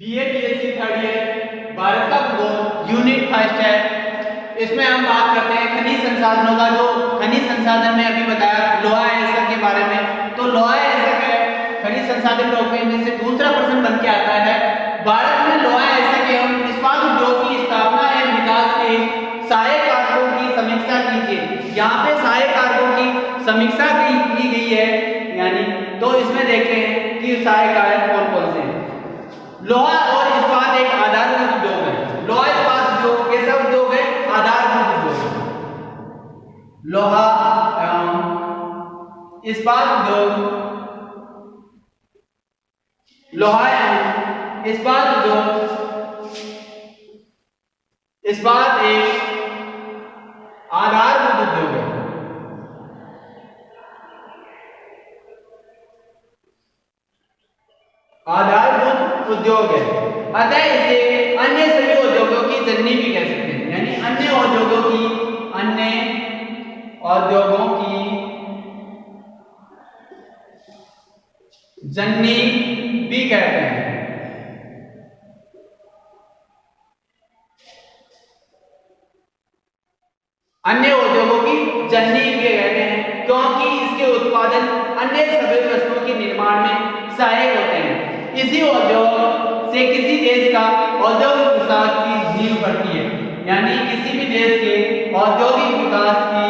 BA BSc third year Bharat का भूगोल unit first है। इसमें हम बात करते हैं खनिज संसाधनों का। जो खनिज संसाधन में अभी बताया लोहा ऐसा के बारे में, तो लोहा ऐसा है खनिज संसाधन टॉपिक में से दूसरा प्रश्न बन के आता है, भारत में लोहा ऐसा के एवं इस्पात उद्योग की स्थापना एवं विकास के सहायक कारकों की समीक्षा कीजिए। यहाँ पे सहायक कारकों की समीक्षा की गई है, यानी तो इसमें देखते हैं कि सहायक कारक कौन कौन से हैं। लोहा और इस्पात एक आधारभूत उद्योग है। लोहा इस्पात उद्योग कैसा उद्योग है? आधारभूत उद्योग। लोहा एवं इस्पात उद्योग, लोहा एवं इस्पात उद्योग, इस्पात एक आधारभूत उद्योग है। आधारभूत उद्योग है, अतः इसे अन्य सभी उद्योगों की जननी भी कह सकते हैं। यानी अन्य उद्योगों की जननी भी कहते हैं। अन्य उद्योगों की जननी भी कहते हैं क्योंकि इसके उत्पादन अन्य सभी वस्तुओं के निर्माण में सहायक होते हैं। इसी उद्योग से किसी देश का औद्योगिक विकास की नींव पड़ती है। यानी किसी भी देश के औद्योगिक विकास की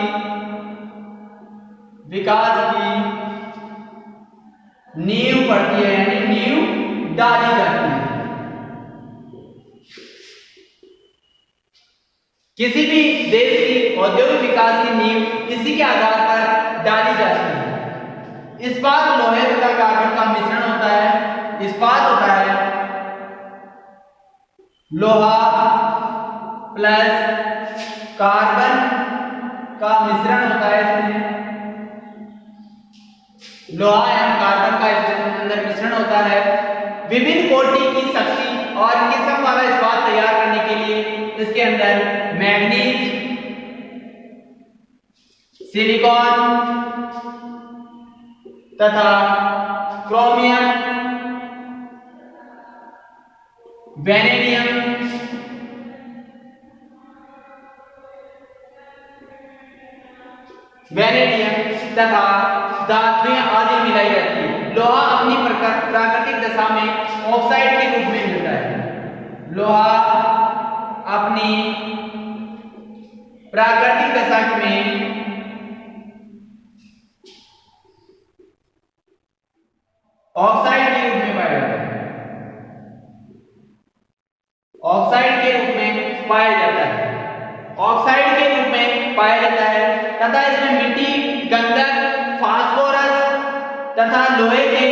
नींव पड़ती है, यानी नींव डाली जाती है। किसी भी देश की औद्योगिक विकास की नींव इसी के आधार पर डाली जाती है। इस्पात लोहे तथा कार्बन का मिश्रण होता है। इस्पात होता है लोहा प्लस कार्बन का मिश्रण होता है। इसमें लोहा एवं कार्बन का इसके अंदर मिश्रण होता है। विभिन्न कोटि की शक्ति और किस्म वाला इस्पात तैयार करने के लिए इसके अंदर मैग्नीज, सिलिकॉन तथा क्रोमियम, वेनेडियम, तथा धातुएं आदि मिलाई जाती है। लोहा अपनी प्राकृतिक दशा में ऑक्साइड के रूप में मिलता है। लोहा अपनी प्राकृतिक दशा में ऑक्साइड के रूप में पाया जाता है। ऑक्साइड के रूप में पाया जाता है। ऑक्साइड के रूप में पाया जाता है तथा इसमें मिट्टी, गंधक, फास्फोरस तथा लोहे के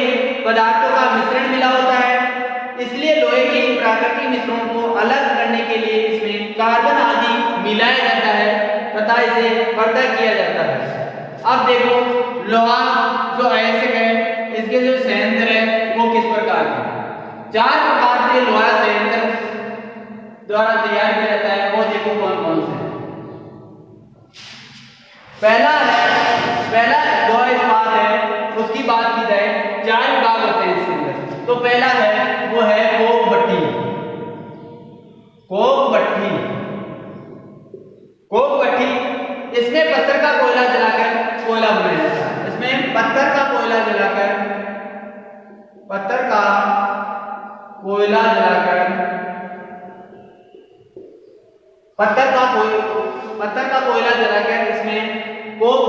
पदार्थों का मिश्रण मिला होता है। इसलिए लोहे के प्राकृतिक मिश्रणों को अलग करने के लिए इसमें कार्बन आदि मिलाया जाता है तथा इसे पृथक किया जाता है। अब देखो लोहा जो अयस्क है, इसके जो संयंत्र है वो किस प्रकार के? 4 प्रकार से लोहा संयंत्र द्वारा तैयार किया जाता है। वो देखो कौन कौन से। पहला लोहा इस्पात है, उसकी बात की जाए 4 विभाग होते हैं इसके अंदर। तो पहला है वो है कोक भट्टी। इसमें पत्थर का कोयला जलाकर कोयला बनाया जाता है। इसमें पत्थर का कोयला जलाकर इसमें कोक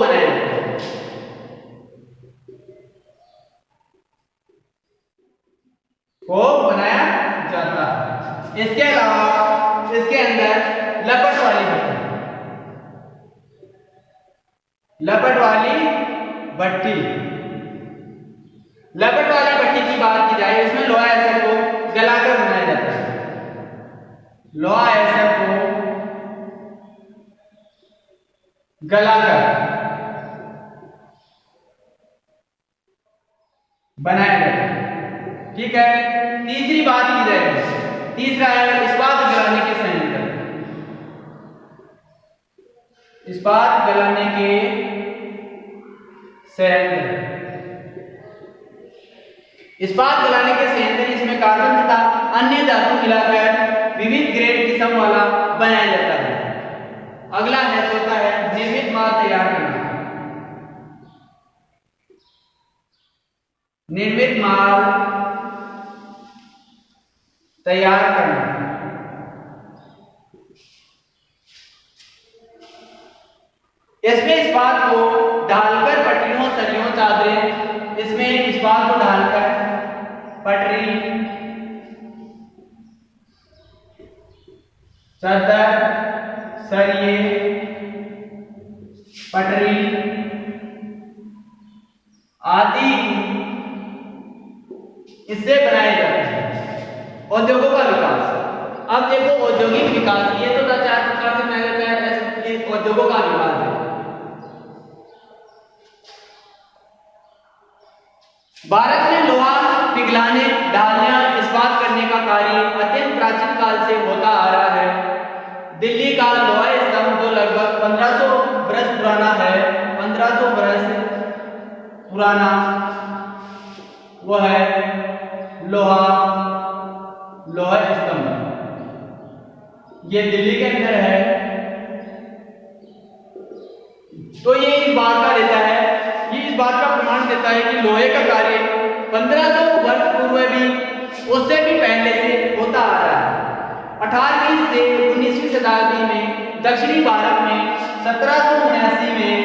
बनाया जाता है। इसके अलावा इसके अंदर लपट वाली भट्टी की बात की जाए, इसमें लोहा एसएफ को गलाकर बनाया जाता है। लोहा एसएफ को गलाकर बनाया जाता है। ठीक है। तीसरी बात की जाए, तीसरा है इस्पात गलाने के संयंत्र। इस्पात गलाने के संयंत्र, इस्पात गलाने के संयंत्र, इसमें कार्बन तथा अन्य धातु मिलाकर विविध ग्रेड किस्म वाला बनाया जाता है। अगला है होता है निर्मित माल तैयार करना। निर्मित माल तैयार करना। इसमें इस्पात को ढालकर पटरियों, सरियों, चादरें, इसमें इस्पात को ढालकर पटरी, चादर, सरिये, पटरी आदि इससे बनाए जाते हैं। उद्योगों का विकास। अब देखो औद्योगिक विकास, ये तो 4 प्रकार से बनाया जाता है, उद्योगों का विकास है। भारत में लोहा पिघलाने, ढालने, इस्पात करने का कार्य अत्यंत प्राचीन काल से होता आ रहा है। दिल्ली का लोहा स्तंभ जो लगभग 1500 वर्ष पुराना है, 1500 वर्ष पुराना, वो है लोहा स्तंभ। ये दिल्ली के अंदर है। तो ये इस बात का देता है, ये इस बात का प्रमाण देता है कि लोहे का कार्य 1500 वर्ष पूर्व भी, उससे भी पहले से होता आ रहा है। 18वीं से 19वीं शताब्दी में दक्षिणी भारत में, 1779 में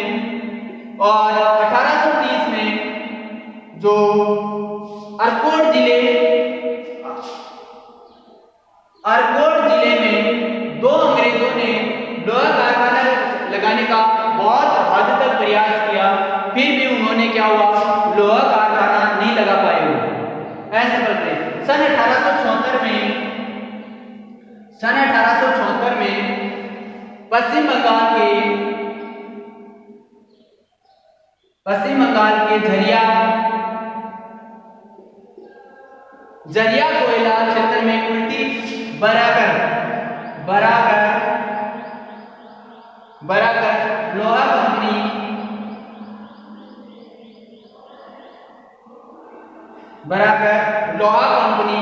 और 1830 में जो अर्कोट जिले में 2 अंग्रेजों ने लोहा कारखाना लगाने का बहुत हद तक प्रयास किया, फिर भी उन्होंने क्या हुआ, लोहा कारखाना नहीं लगा पाए वो, ऐसे करते। सन 1874 में पश्चिम बंगाल के झरिया कोयला क्षेत्र में उल्टी बराकर लोहा कंपनी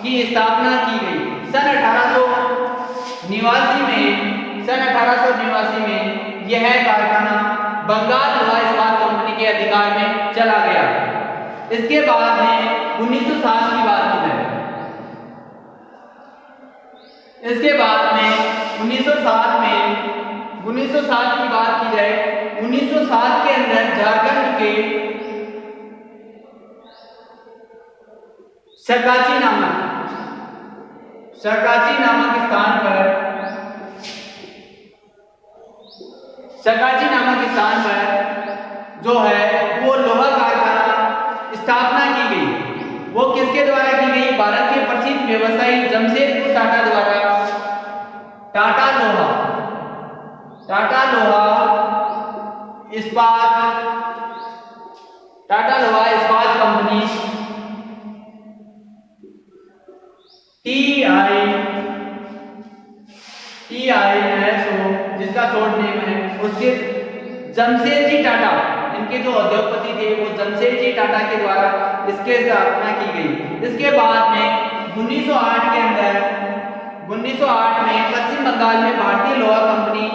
की स्थापना की गई। सन 1889 में यह कारखाना बंगाल लोहा इस्पात कंपनी के अधिकार में चला गया। इसके बाद में 1960 की बात की जाए, इसके बाद में 1960 की बात की जाए, 1960 के अंदर झारखंड के सरकाची नामक स्थान पर जो है वो लोहा कारखाना स्थापना की गई। वो किसके द्वारा की गई? भारत के प्रसिद्ध व्यवसायी जमशेदपुर टाटा द्वारा टाटा लोहा इस्पात कंपनी TISO, जिसका शॉर्ट नेम है, उसके जमशेदजी टाटा, इनके जो उद्योगपति थे वो जमशेदजी टाटा के द्वारा इसके स्थापना की गई। इसके बाद में 1908 में पश्चिम बंगाल में भारतीय लोहा कंपनी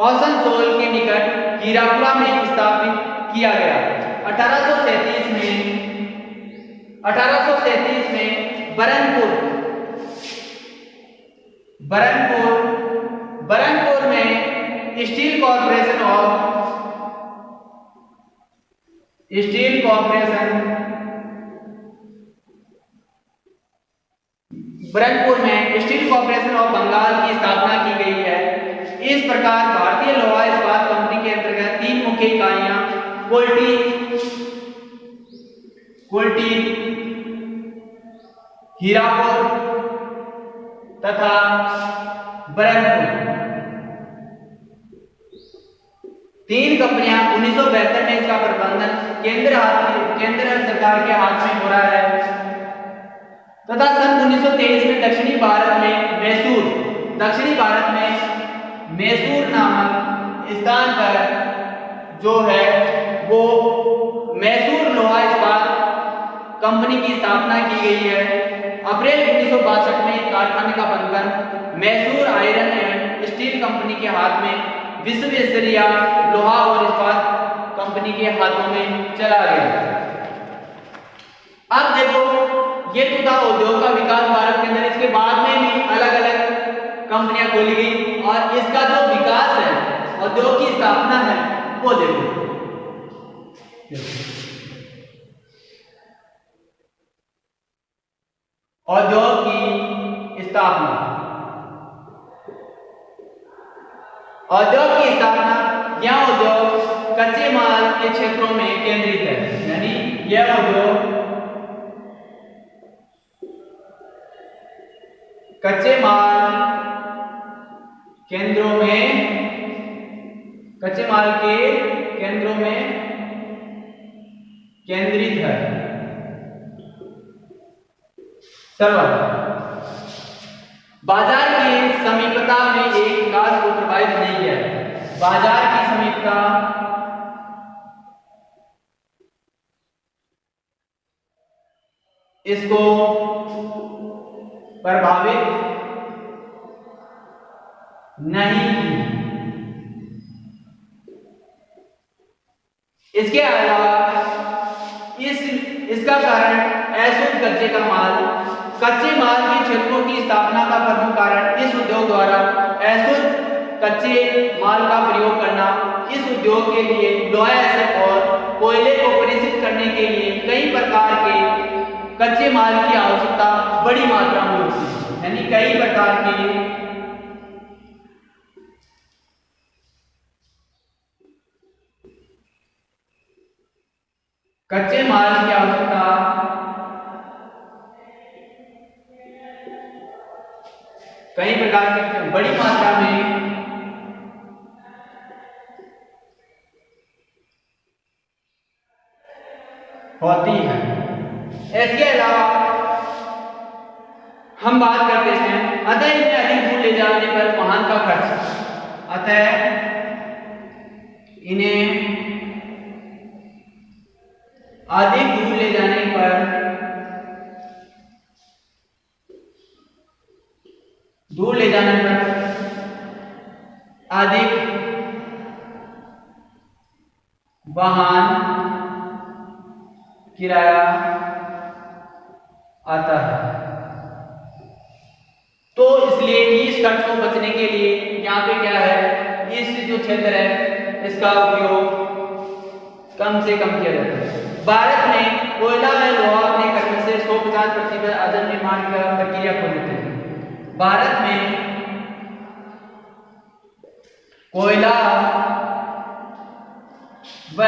आसनसोल के निकट हीरापुरा में स्थापित किया गया। 1837 में बरनपुर में स्टील कॉर्पोरेशन ऑफ बंगाल की स्थापना की गई है। इस प्रकार भारतीय लोहा इस्पात कंपनी के अंतर्गत 3 मुख्य इकाइयां कोल्टी, हीरापुर तथा बरनपुर, 3 कंपनियां 1972 में इसका प्रबंधन केंद्र सरकार के हाथ में हो रहा है तथा सन 1923 में दक्षिणी भारत में मैसूर नामक स्थान पर जो है वो मैसूर लोहा इस्पात कंपनी की स्थापना की गई है। अप्रैल 1962 में कारखाने का बंधन Mysore iron and steel company के हाथ में विश्व स्तरीय लोहा और इस्पात कंपनी के हाथों में चला गया। अब देखो ये तो था उद्योग का विकास भारत के अंदर, इसके बाद में भी अलग अलग कंपनियां खोली गई और इसका जो विकास है, उद्योग की स्थापना है, वो देखो। उद्योग की स्थापना, उद्योग की स्थापना, यह उद्योग कच्चे माल के क्षेत्रों में केंद्रित है, यानी यह उद्योग कच्चे माल केंद्रों में, कच्चे माल के केंद्रों में केंद्रित है। सर्वल बाजार की समीपता में एक विकास को प्रभावित नहीं किया है। बाजार की समीपता इसको प्रभावित नहीं की। इसके अलावा इसका कारण अशुद्ध कच्चे माल के क्षेत्रों की स्थापना का प्रमुख कारण इस उद्योग द्वारा अशुद्ध कच्चे माल का प्रयोग करना। इस उद्योग के लिए लोहा और कोयले को परिचित करने के लिए कई प्रकार के कच्चे माल की आवश्यकता बड़ी मात्रा में होती है, यानी कई प्रकार के कच्चे माल की आवश्यकता कई प्रकार के बड़ी मात्रा में होती है। इसके अलावा हम बात करते हैं, अतः इन्हें अधिक दूर ले जाने पर वाहन का खर्च, अतः इन्हें अधिक दूर ले जाने पर अधिक वाहन किराया आता है। तो इसलिए इस खर्च को बचने के लिए यहाँ पे क्या है, इस जो क्षेत्र है इसका उपयोग कम से कम किया जाता है। भारत में कोयला व लोहा अपने कर्म से 150% अजर निर्माण का प्रक्रिया खोल देते हैं। भारत में कोयला व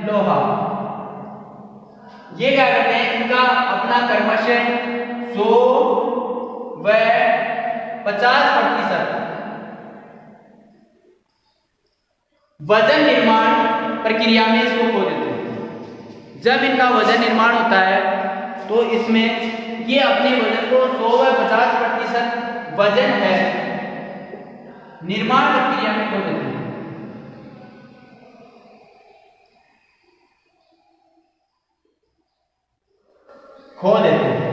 लोहा ये क्या करते हैं, इनका अपना कर्मशः 100 व 50% वजन निर्माण प्रक्रिया में इसको खो देते हैं। जब इनका वजन निर्माण होता है तो इसमें ये अपने वजन को 100 व 50% वजन है निर्माण प्रक्रिया में खो देते हैं।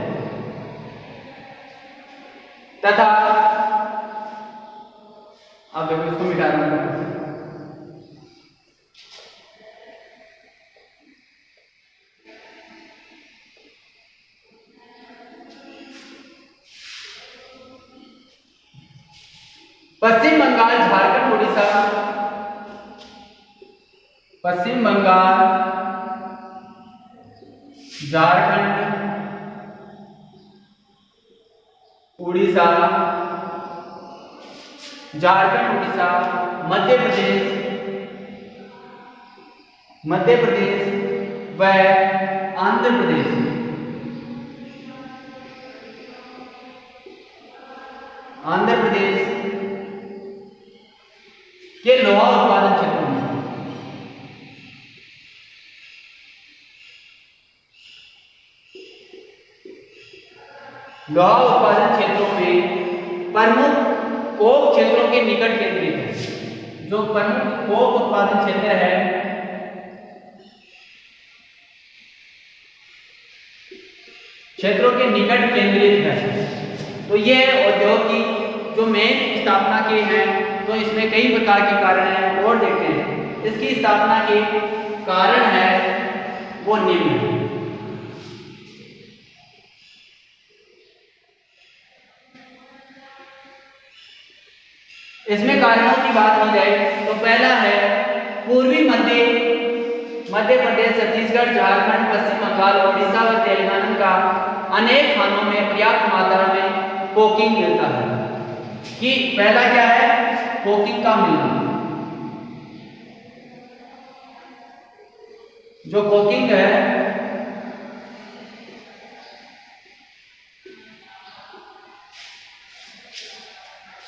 तथा अब देखो इसको मिटा दूंगा। पश्चिम बंगाल, झारखंड, उड़ीसा, पश्चिम बंगाल, झारखंड, उड़ीसा, मध्य प्रदेश व आंध्र प्रदेश के लोहा उत्पादन क्षेत्रों में प्रमुख कोक क्षेत्रों के निकट केंद्रित है। जो प्रमुख कोक उत्पादन क्षेत्र है क्षेत्रों के निकट केंद्रित है। तो ये उद्योग की जो मेन स्थापना के हैं, तो इसमें कई प्रकार के कारण हैं और देखते हैं। इसकी स्थापना के कारण है वो निम्न। इसमें कारणों की बात की जाए तो पहला है पूर्वी मध्य प्रदेश, छत्तीसगढ़, झारखंड, पश्चिम बंगाल, उड़ीसा व तेलंगाना का अनेक खानों में पर्याप्त मात्रा में कोकिंग मिलता है। कि पहला क्या है, कोकिंग का मिलना। जो कोकिंग है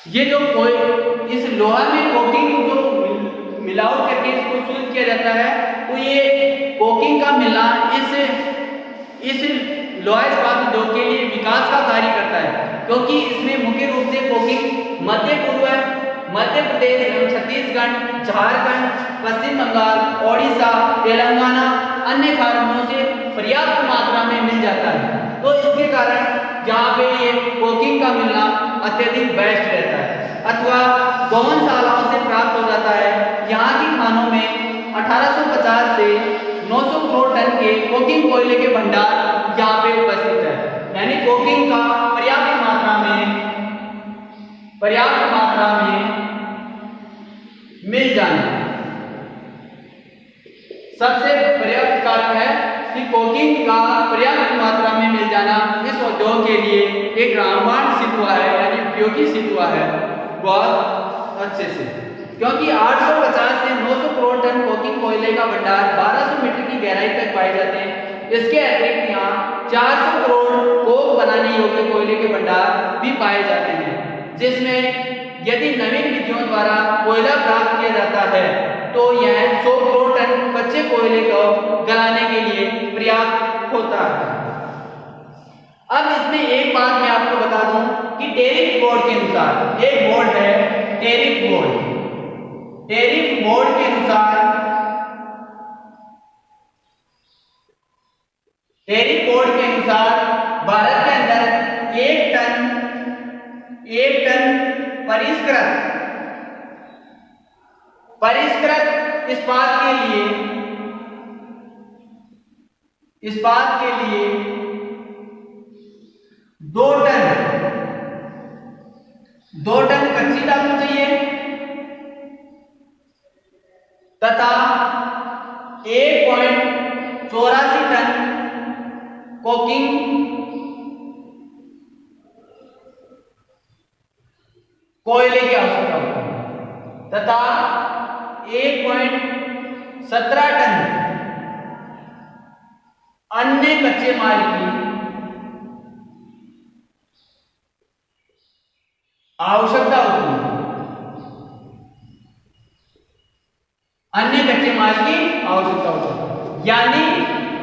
ये जो कोई इस लोहा में कोकिंग जो मिलावट करके इसको शुद्ध किया जाता है, तो ये कोकिंग का मिलना इस लोहा इस्पात उद्योग के लिए विकास का कार्य करता है, क्योंकि इसमें मुख्य रूप से कोकिंग मध्य प्रदेश एवं छत्तीसगढ़, झारखंड, पश्चिम बंगाल, ओडिशा, तेलंगाना अन्य कारणों से पर्याप्त मात्रा में मिल जाता है। तो इसके कारण जहाँ पे ये कोकिंग का मिलना अत्यधिक बेस्ट रहता है अथवा गौशालाओं से प्राप्त हो जाता है। यहाँ की खानों में 1850 से 900 करोड़ टन के कोकिंग कोयले के भंडार यहाँ पे उपस्थित है। यानी कोकिंग का पर्याप्त मात्रा में मिल जाना सबसे पर्याप्त कारण है कि कोकिंग का पर्याप्त मात्रा में मिल जाना इस उद्योग के लिए एक रामबाण सिद्ध हुआ है, यानी उपयोगी सिद्ध हुआ है बहुत अच्छे से। क्योंकि 850 से 900 करोड़ टन कोकिंग कोयले का भंडार 1200 मीटर की गहराई तक पाए जाते हैं। इसके अतिरिक्त यहाँ 400 करोड़ कोक बनाने योग्य कोयले के भंडार भी पाए जाते हैं, जिसमें यदि नवीन विधियों द्वारा कोयला प्राप्त किया जाता है तो यह 100 करोड़ टन कच्चे कोयले को गलाने के लिए पर्याप्त होता है। अब इसमें एक बात मैं आपको बता दूं कि टैरिफ बोर्ड के अनुसार, एक बोर्ड है टैरिफ बोर्ड के अनुसार भारत के अंदर एक टन परिष्कृत इस्पात के लिए 2 टन कच्ची धातु चाहिए तथा 1.84 टन कोकिंग कोयले की आवश्यकता होती है तथा 1.17 टन अन्य कच्चे माल की आवश्यकता होती है। यानी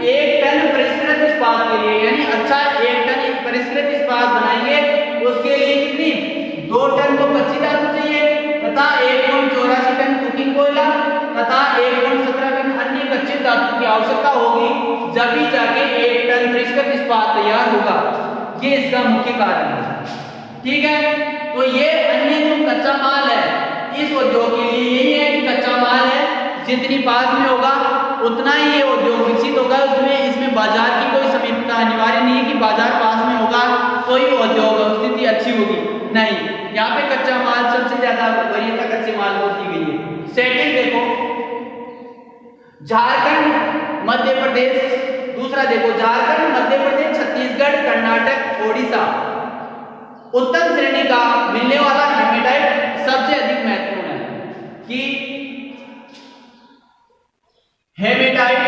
1 टन परिष्कृत इस्पात के लिए, यानी अच्छा 1 टन परिष्कृत इस्पात बनाएंगे उसके लिए कितनी 2 टन तो कच्ची धातु चाहिए तथा 1.84 टन कुकिंग कोयला तथा 1.17 टन अन्य कच्चे धातु की आवश्यकता होगी, जब भी जाके 1 टन परिष्कृत इस्पात तैयार होगा। ये इसका मुख्य कारण है। ठीक है, तो ये अन्य जो कच्चा माल है इस उद्योग के लिए यही है कि कच्चा माल है जितनी पास में होगा उतना ही ये उद्योग विकसित होगा। इसमें बाजार की कोई समीपता अनिवार्य नहीं है कि बाजार पास में होगा तो ही उद्योग स्थिति अच्छी होगी, नहीं। यहाँ पे कच्चा माल सबसे ज्यादा वरीयता कच्चे माल को दी गई है। सेकंड देखो झारखंड मध्य प्रदेश, दूसरा देखो झारखंड मध्य प्रदेश छत्तीसगढ़ कर्नाटक ओडिशा उत्तम श्रेणी का मिलने वाला हेमेटाइट सबसे अधिक महत्वपूर्ण है कि हेमेटाइट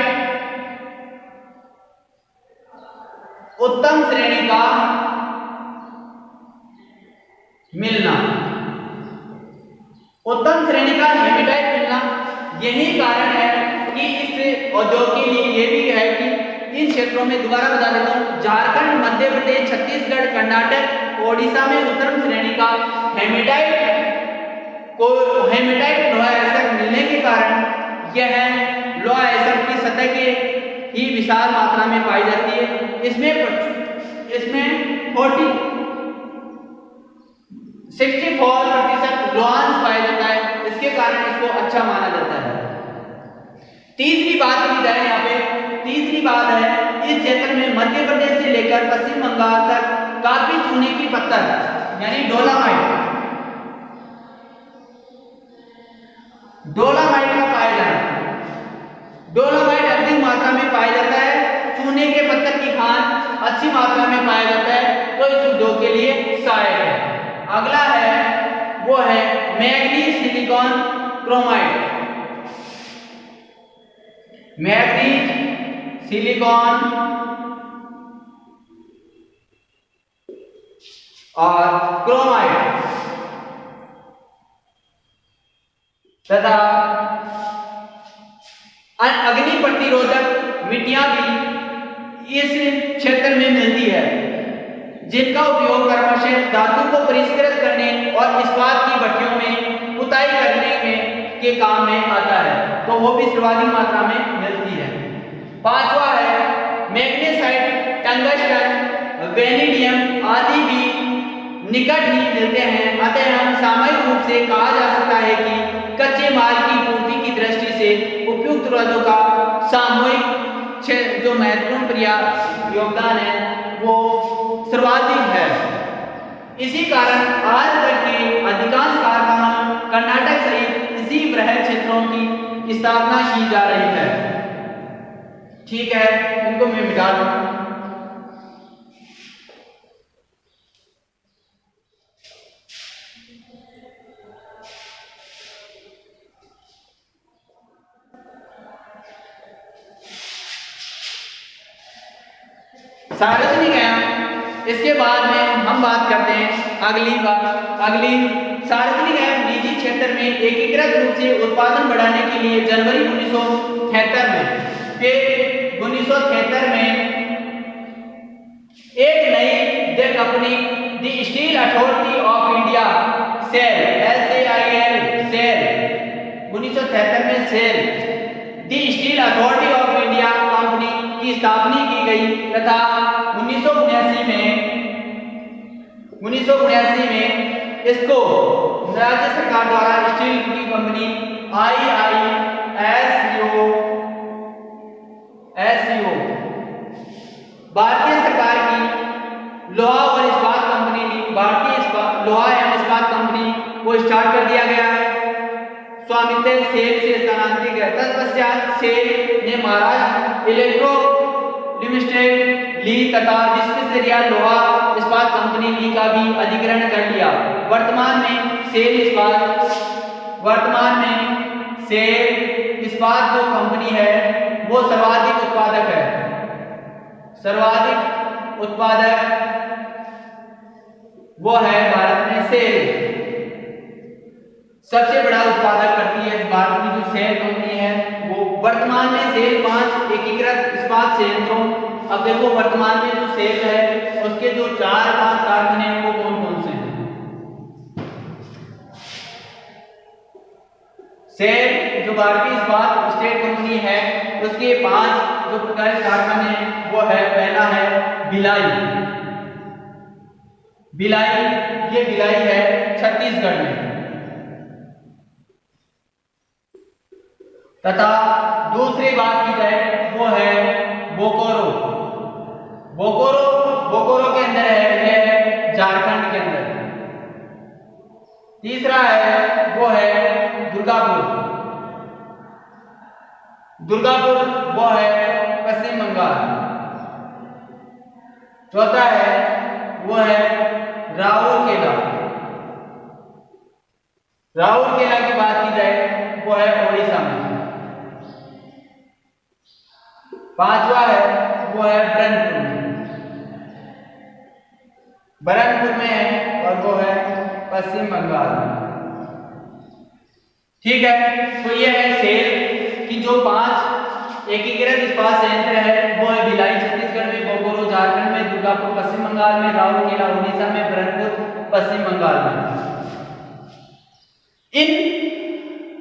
उत्तम श्रेणी का मिलना, उत्तम श्रेणी का हेमेटाइट मिलना यही कारण है कि इस उद्योग के लिए ये भी है कि इन क्षेत्रों में दोबारा बता देता हूं, झारखंड मध्य प्रदेश छत्तीसगढ़ कर्नाटक ओडिशा में उत्तम श्रेणी का हेमेटाइट लोहा एसक मिलने के कारण यह लोहा एसक की सतह के ही विशाल मात्रा में पाई जाती है। इसमें इसमें 64% लोहांश पाया जाता है, इसके कारण इसको अच्छा माना जाता है। तीसरी बात की जाए यहाँ पे, तीसरी बात है इस क्षेत्र में मध्य प्रदेश से लेकर पश्चिम बंगाल तक काफी चूने की पत्थर यानी डोलामाइट का पाया जाना। डोलामाइट अधिक मात्रा में पाया जाता है, चूने के पत्थर की खान अच्छी मात्रा में पाया जाता है, तो इस उद्योग के लिए सहायक है। अगला है वो है manganese silicon chromite. Manganese silicon और क्रोमाइट तथा अग्नि प्रतिरोधक मिट्टियां भी इस क्षेत्र में मिलती है, जिनका उपयोग क्रमशः धातु को परिष्कृत करने और इस्पात की भट्टियों में पुताई करने के काम में आता है, तो वो भी सर्वाधिक मात्रा में मिलती है। पांचवा है मैग्नेसाइट, टंगस्टन, वेनेडियम आदि भी निकट ही मिलते हैं। अतः हम सामयिक रूप से कहा जा सकता है कि कच्चे माल की पूर्ति की दृष्टि से उपयुक्त राज्यों का सामूहिक जो महत्वपूर्ण योगदान है वो सर्वाधिक है। इसी कारण आज तक के अधिकांश कारखानों कर्नाटक सहित इसी बृहद क्षेत्रों की स्थापना की जा रही है। ठीक है, इनको मैं मिटा दूं। सार्वजनिक एवं इसके बाद में हम बात करते हैं अगली सार्वजनिक एवं निजी क्षेत्र में एकीकृत रूप से उत्पादन बढ़ाने के लिए जनवरी 1973 में एक नई company the Steel Authority of India SAIL SAIL 1973 में SAIL the Steel Authority of India company की स्थापना की गई तथा 1979 में इसको राज्य सरकार द्वारा स्टील की कंपनी IISCO भारतीय सरकार की लोहा और इस्पात कंपनी भारतीय लोहा एवं इस्पात कंपनी को स्टार्ट कर दिया गया है। स्वामित्व सेल से स्थानांतरित है। तत्पश्चात सेल ने महाराष्ट्र इलेक्ट्रो लिमिटेड ली तथा विश्वेश्वरैया लोहा इस्पात कंपनी ली का भी अधिग्रहण कर लिया। वर्तमान में सेल इस्पात जो कंपनी है वो सर्वाधिक उत्पादक वो है भारत में सेल सबसे बड़ा उत्पादक करती है। भारत की जो सेल कंपनी है वो वर्तमान में सेल 5 एकीकृत इस्पात संयंत्रों, अब देखो वर्तमान में जो सेल है उसके जो 4-5 कारखाने हैं वो कौन कौन से हैं। सेल जो भारतीय इस्पात स्टेट कंपनी है उसके 5 जो प्रकार कारखाने हैं वो है, पहला है भिलाई, ये भिलाई है छत्तीसगढ़ में, तथा दूसरी बात की जाए वो है बोकोरो के अंदर है, यह है झारखंड के अंदर। तीसरा है वो है दुर्गापुर वो है पश्चिम बंगाल। चौथा है वो है राउरकेला की बात की जाए वो है ओडिशा में। पांचवा है वो है बरनपुर में है और वो है पश्चिम बंगाल में। ठीक है, तो ये है सेल की जो 5 एकीकृत इस्पात संयंत्र है वो है भिलाई छत्तीसगढ़ में, बोकोरो झारखंड में, दुर्गापुर पश्चिम बंगाल में, राउरकेला उड़ीसा में, बरनपुर पश्चिम बंगाल में। इन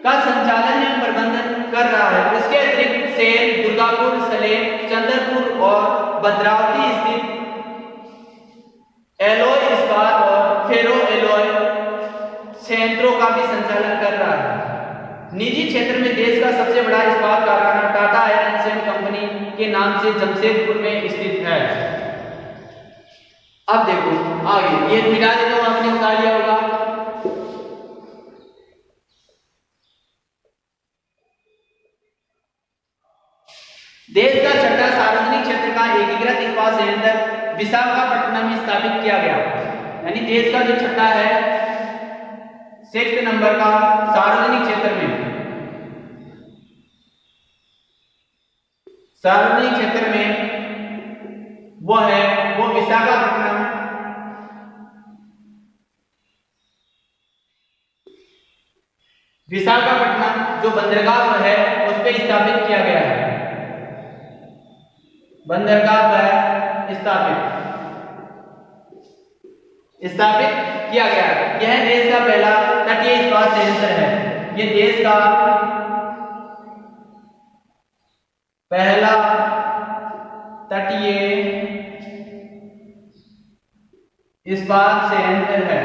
का संचालन एवं प्रबंधन कर रहा है। इसके अतिरिक्त सेल दुर्गापुर, सलेम, चंद्रपुर और भद्रावती स्थित सबसे बड़ा इस्पात कारखाना टाटा आयरन एंड कंपनी के नाम से जमशेदपुर में स्थित है। अब देखो आगे, ये मिटा देता हूं, आपने उतार लिया होगा। देश का छठा सार्वजनिक क्षेत्र का एकीकृत इस्पात संयंत्र विशाखापट्टनम में स्थापित किया गया। यानी देश का जो छठा है, 6 नंबर का सार्वजनिक क्षेत्र में, सार्वजनिक क्षेत्र में वो है वो विशाखापट्टनम जो बंदरगाह है उस पर स्थापित किया गया है। बंदरगाह पर स्थापित किया गया है। यह देश का पहला तटीय इस्पात संयंत्र है। यह देश का पहला तटीय इस्पात संयंत्र है।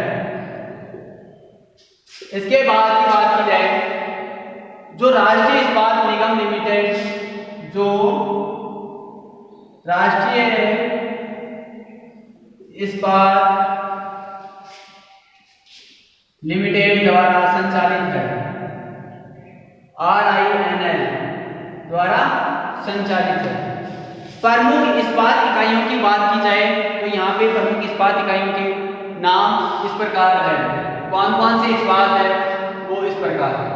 इसके बाद की बात की जाए, जो राष्ट्रीय इस्पात निगम लिमिटेड, जो राष्ट्रीय इस्पात लिमिटेड द्वारा संचालित है, RINL द्वारा संचालित है। प्रमुख इस्पात इकाइयों की बात की जाए तो यहाँ पे प्रमुख इस्पात इकाइयों के नाम इस प्रकार है। कौन कौन से इस्पात है वो इस प्रकार है।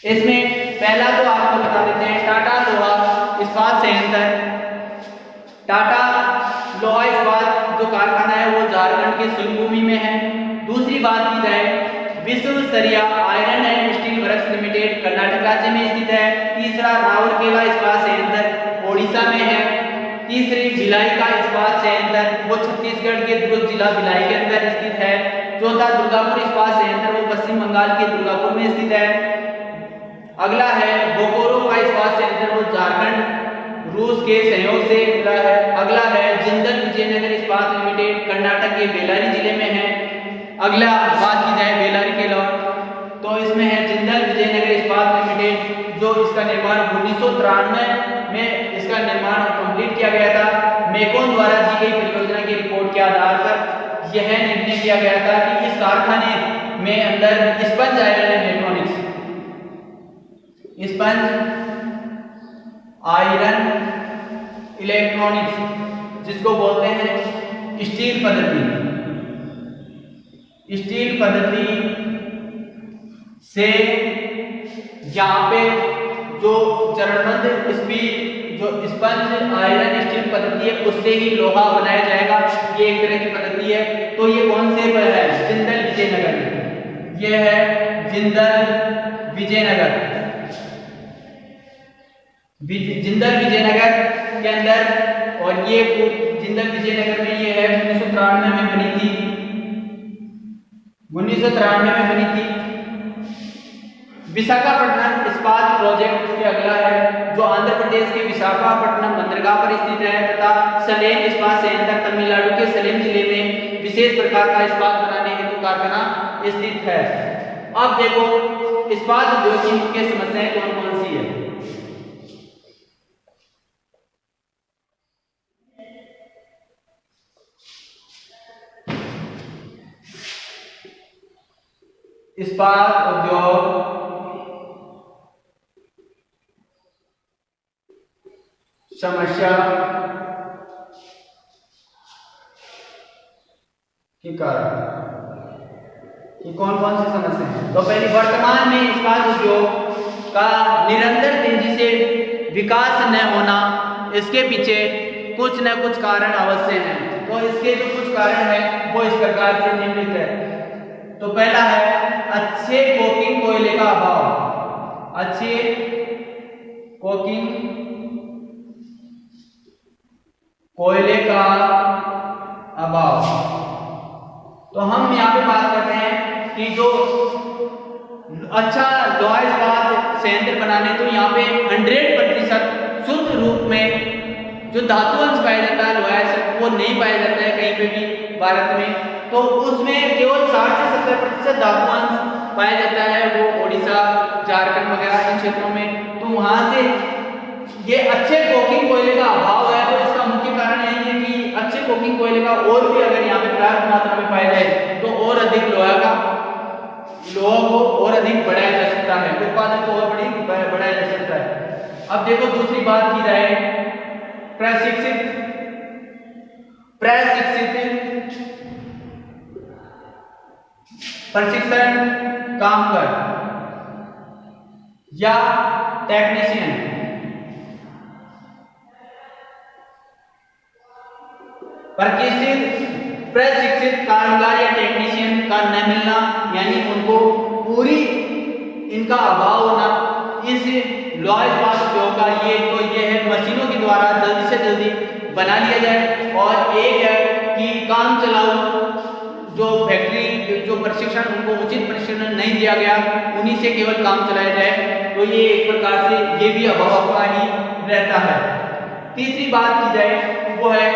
इसमें पहला तो आपको बता देते हैं, टाटा लोहा इस्पात संयंत्र। टाटा लोहा इस्पात जो कारखाना है वो झारखंड के सोनभूमि में है। दूसरी बात की जाए, Visvesvaraya iron and steel works limited Karnataka राज्य में स्थित है। तीसरा राउरकेला इस्पात संयंत्र ओडिशा में है। तीसरी भिलाई का इस्पात संयंत्र वो छत्तीसगढ़ के दुर्ग जिला भिलाई के अंदर स्थित है। चौथा दुर्गापुर इस्पात संयंत्र वो पश्चिम बंगाल के दुर्गापुर में स्थित है। अगला है बोकारो का इस्पात संयंत्र वो झारखंड रूस के सहयोग से जुड़ा है। अगला है जिंदल विजयनगर इस्पात लिमिटेड कर्नाटक के बेल्लारी जिले में है। अगला बात की जाए बेल्लारी के लॉ, तो इसमें है जिंदल विजयनगर इस्पात लिमिटेड, जो इसका निर्माण 1993 में इसका निर्माण कंप्लीट किया गया था। मेकॉन द्वारा दी गई परियोजना की रिपोर्ट के आधार पर यह निर्णय किया गया था कि इस कारखाने में अंदर sponge iron electronics, sponge iron electronics जिसको बोलते हैं स्टील पद्धति से यहाँ पे जो चरणबद्ध जो स्पंज आयरन स्टील पद्धति है उससे ही लोहा बनाया जाएगा। ये एक तरह की पद्धति है। तो ये कौन से पर है? जिंदल विजयनगर में। ये है जिंदल विजयनगर के अंदर, और ये जिंदल विजयनगर में ये है 1993 में बनी थी। 1993 में बनी थी। विशाखापट्टनम इस्पात प्रोजेक्ट उसके अगला है, जो आंध्र प्रदेश के विशाखापट्टनम बंदरगाह पर स्थित है, तथा सलेम इस्पात संयंत्र तमिलनाडु के सलेम जिले में विशेष प्रकार का इस्पात बनाने हेतु कारखाना स्थित है। अब देखो इस्पात उद्योग की मुख्य समस्याएं कौन कौन सी है। इस्पात उद्योग समस्या के कारण ये कौन कौन सी समस्या है? तो पहली, वर्तमान में इस्पात उद्योग का निरंतर तेजी से विकास न होना, इसके पीछे कुछ न कुछ कारण अवश्य हैं। तो इसके जो कुछ कारण है वो इस प्रकार से निम्नलिखित है। तो पहला है अच्छे कोकिंग कोयले का अभाव। अच्छे कोकिंग कोयले का अभाव। तो हम यहाँ पे बात करते हैं कि जो अच्छा लोहा इस्पात संयंत्र बनाने, तो यहाँ पे 100% शुद्ध रूप में जो धातु अंश पाया जाता है लोहा वो नहीं पाया जाता है कहीं पे भी भारत में। तो उसमें केवल 60 से 70% धातु अंश पाया जाता है वो ओडिशा, झारखंड वगैरह इन क्षेत्रों में। तो वहां से ये अच्छे कोकिंग कोयले का अभाव है, तो इसका मुख्य कारण यही है कि अच्छे कोकिंग कोयले का और भी अगर यहाँ पे पर्याप्त मात्रा में पाया जाए तो और अधिक लोहा को और अधिक बढ़ाया जा सकता है, उत्पादन को और बढ़ाया जा सकता है। अब देखो दूसरी बात की जाए प्रशिक्षण कामगार या टेक्नीशियन। प्रशिक्षित कामगार या टेक्नीशियन का न मिलना, यानी उनको पूरी इनका अभाव होना, इस लोहा इस्पात उद्योग का ये है मशीनों के द्वारा जल्दी से जल्दी बना लिया जाए। और एक है कि काम चलाओ जो फैक्ट्री जो प्रशिक्षण, उनको उचित प्रशिक्षण नहीं दिया गया, उन्हीं से केवल काम चलाया जाए, तो ये एक प्रकार से ये भी अभाव का ही रहता है। तीसरी बात की जाए वो है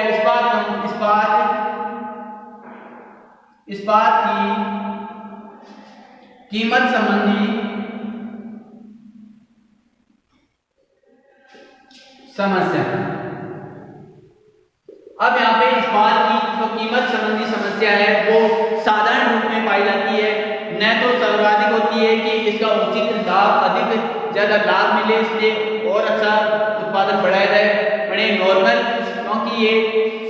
इस्पात की कीमत संबंधी समस्या। अब यहाँ पे इस्पात की जो कीमत संबंधी समस्या है वो साधारण रूप में पाई जाती है, न तो सर्वाधिक होती है कि इसका उचित लाभ, अधिक ज्यादा लाभ मिले इसलिए और अच्छा उत्पादन बढ़ाया जाए, बड़े नॉर्मल, क्योंकि ये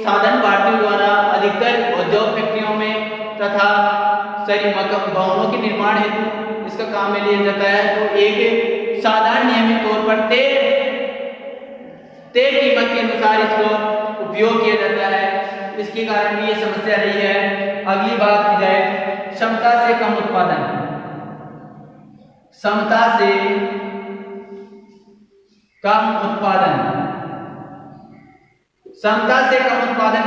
साधन भारतीयों द्वारा अधिकतर उद्योग फैक्ट्रियों में तथा भवनों के निर्माण हेतु इसका काम में लिया जाता है। तो एक साधारण नियमित तौर पर तय कीमत के अनुसार इसको उपयोग किया जाता है, इसके कारण भी ये समस्या रही है। अगली बात की जाए क्षमता से कम उत्पादन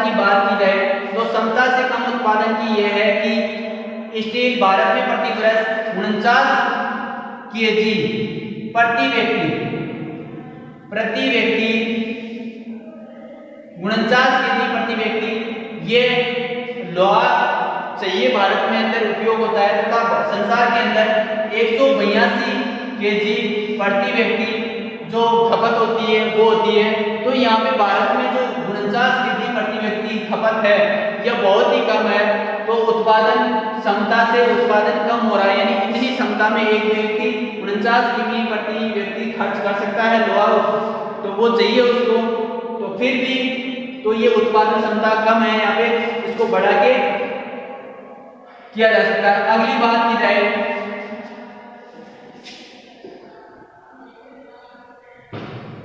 की बात की जाए तो क्षमता से कम उत्पादन की यह है कि स्टील भारत में प्रति वर्ष 49 kg प्रति व्यक्ति 49 kg प्रति व्यक्ति ये लोहा चाहिए भारत में अंदर उपयोग होता है, तथा संसार के अंदर 182 kg प्रति व्यक्ति जो खपत होती है वो होती है। तो यहाँ पे भारत में जो 49 kg प्रति व्यक्ति खपत है यह बहुत ही कम है, तो उत्पादन क्षमता से उत्पादन कम हो रहा है, यानी इतनी क्षमता में एक व्यक्ति 49 kg प्रति व्यक्ति खर्च कर सकता है लोहा, तो वो चाहिए उसको, तो फिर भी तो ये उत्पादन क्षमता कम है, यहाँ पे इसको बढ़ा के किया जा सकता है। अगली बात की जाए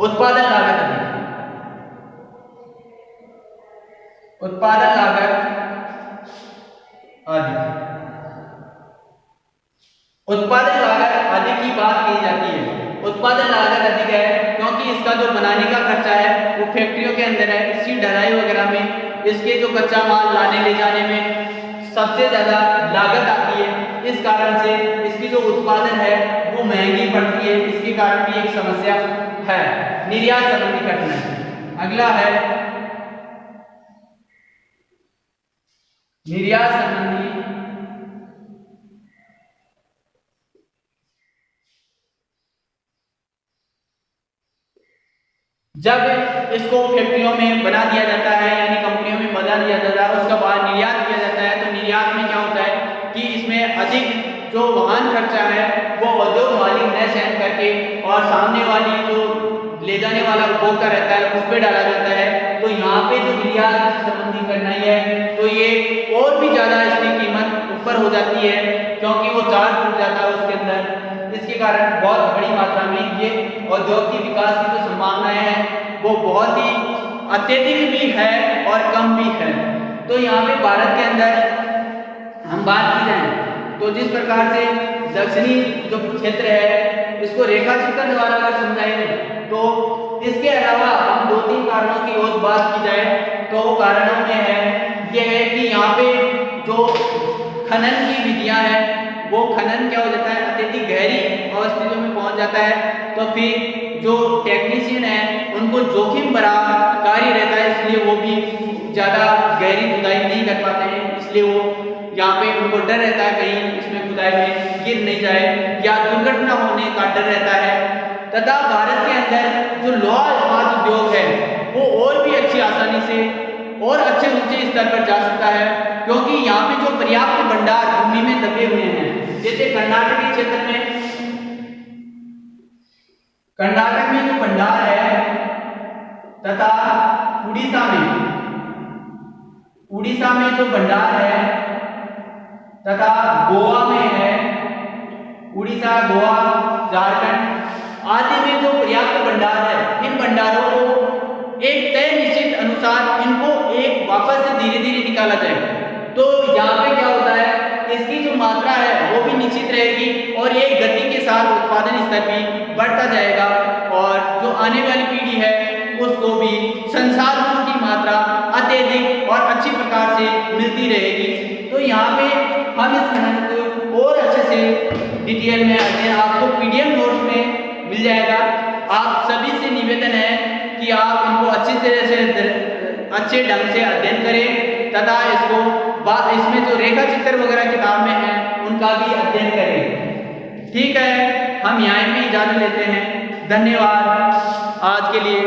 उत्पादन लागत अधिक। उत्पादन लागत अधिक की बात की जाती है। उत्पादन लागत अधिक है क्योंकि इसका जो बनाने का खर्चा है वो फैक्ट्रियों के अंदर है, इसकी ढलाई वगैरह में, इसके जो कच्चा माल लाने ले जाने में सबसे ज्यादा लागत आती है। इस कारण से इसकी जो उत्पादन है वो महंगी पड़ती है, इसके कारण भी एक समस्या है। निर्यात संबंधी कठिनाई। अगला है निर्यात संबंधी जब इसको फैक्ट्रियों में बना दिया जाता है, यानी कंपनियों में बना दिया जाता है, उसका बाद निर्यात किया जाता है, तो निर्यात में क्या होता है कि इसमें अधिक जो वाहन खर्चा है वो उद्योग मालिक न सहन करके और सामने वाली जो ले जाने वाला उपभोक्ता रहता है उस पर डाला जाता है। तो यहाँ पे जो निर्यात संबंधी कठिनाई है तो ये और भी ज्यादा इसकी कीमत ऊपर हो जाती है, क्योंकि वो चार्ज टूट जाता है उसके अंदर। इसके कारण बहुत बड़ी मात्रा में ये औद्योगिक विकास की जो संभावनाएं हैं वो बहुत ही अत्यधिक भी है और कम भी है। तो यहाँ पे भारत के अंदर हम बात की जाए तो जिस प्रकार से दक्षिणी जो क्षेत्र है इसको रेखा चित्रण द्वारा अगर समझाए तो इसके अलावा हम 2-3 कारणों की और बात की जाए तो कारणों में है यह है कि यहाँ पे जो खनन की विधियां हैं वो खनन क्या हो जाता है अत्यधिक गहरी अवस्थितियों में पहुंच जाता है, तो फिर जो टेक्नीशियन है उनको जोखिम भरा कार्य रहता है, इसलिए वो भी ज्यादा गहरी खुदाई नहीं कर पाते हैं, इसलिए वो यहाँ पे को डर रहता है कहीं इसमें खुदाई में गिर नहीं जाए या दुर्घटना होने का डर रहता है। तथा भारत के अंदर जो लोहा इस्पात उद्योग है वो और भी अच्छी आसानी से और अच्छे ऊंचे स्तर पर जा सकता है, क्योंकि यहाँ पे जो पर्याप्त भंडार भूमि में दबे हुए हैं, जैसे कर्नाटक के क्षेत्र में, कर्नाटक में जो भंडार है तथा उड़ीसा में जो भंडार है तथा गोवा में है, उड़ीसा, गोवा, झारखंड आदि में जो पर्याप्त भंडार है, इन भंडारों को एक तय निश्चित अनुसार इनको एक वापस से धीरे धीरे निकाला जाए। तो यहाँ पे क्या होता है, इसकी जो मात्रा है वो भी निश्चित रहेगी और एक गति के साथ उत्पादन स्तर भी बढ़ता जाएगा और जो आने वाली पीढ़ी है उसको भी संसाधनों की मात्रा अत्यधिक और अच्छी प्रकार से मिलती रहेगी। तो यहाँ पे हम इस खनन को और अच्छे से डिटेल में आपको पीडीएफ नोट्स में मिल जाएगा। आप सभी से निवेदन है कि आप इनको अच्छी तरह से अच्छे ढंग से अध्ययन करें तथा इसमें जो रेखा चित्र वगैरह किताब में है उनका भी अध्ययन करें। ठीक है, हम यहाँ पे इजाजत लेते हैं। धन्यवाद आज के लिए।